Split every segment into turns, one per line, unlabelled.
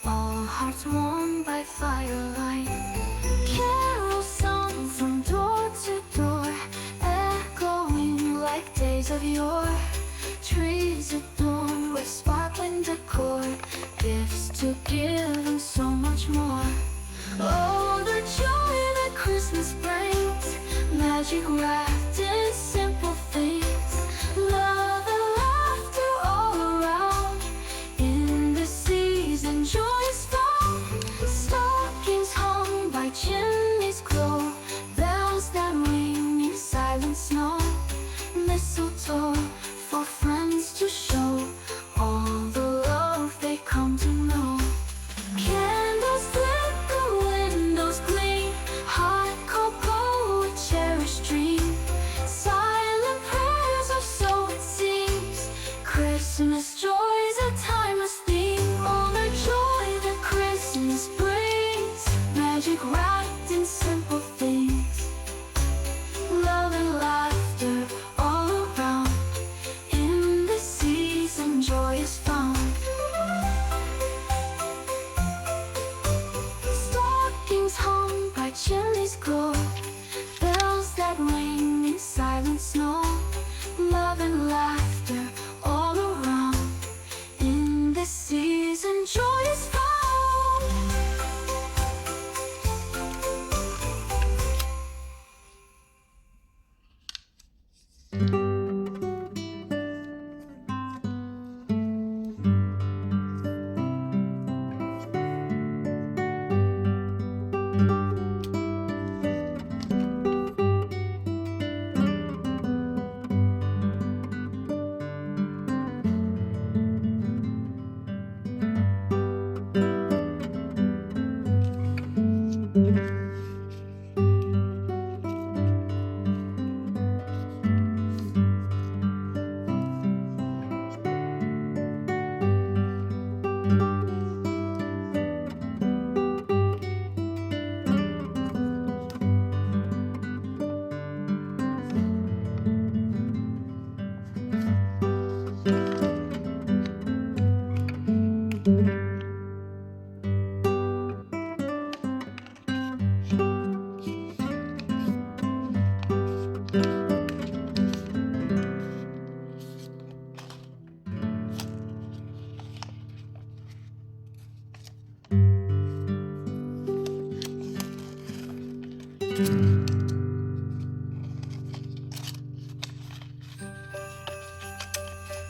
All hearts warmed by firelight. Carol sung from door to door, echoing like days of yore. Trees adorned with sparkling decor, gifts to give and so much more. Oh, the joy that Christmas brings, magic wrapped in simple things. Love and laughter all around. In this season, joy is found. Stockings hung by chimneys glow, bells that ring in silent snow. Mistletoe for friends to show all the love they come to know. Candles flicker, windows gleam, hot cocoa, a cherished dream. Silent prayers, or so it seems. Christmas joy is a timeless theme. All the joy that Christmas brings, magic wrapped in simple things. Love and laughter all around. In this season, joy is found. Stockings hung by chimneys glow, bells that ring in silent snow. Love and laughter all around. In this season, joy is found.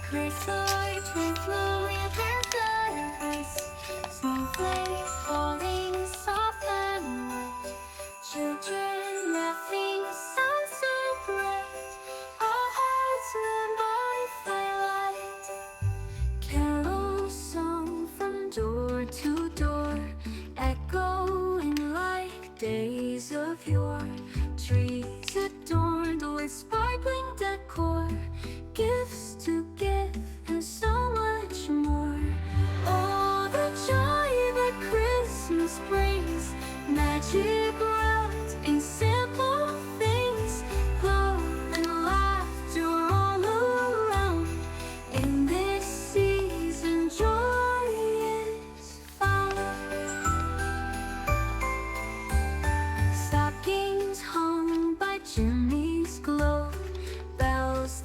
Chrysolite with glowing paradise, snowflakes falling soft and wet, children laughing, sounds so bright, our hearts lit by firelight. Carols sung from door to door, echoing like days of yore. Trees adorned with sparkling decor, gifts to give and so much more. Oh, the joy that Christmas brings, magic wrapped in simple things. Love and laughter all around. In this season, joy is found. Stockings hung by chimneys glow, bells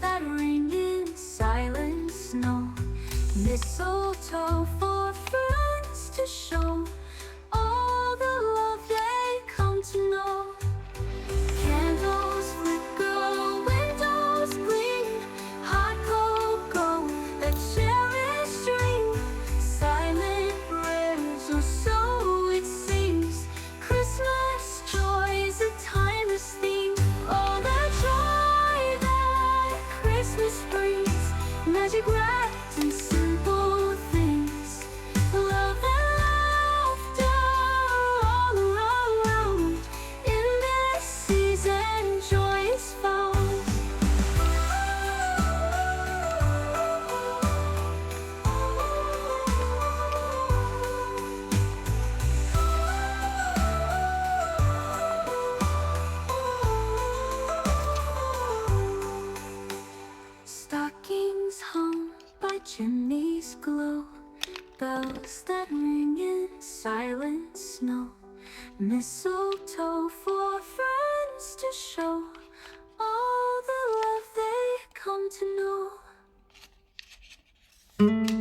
gathering in silent snow, mistletoe for friends to show all the love they come to know.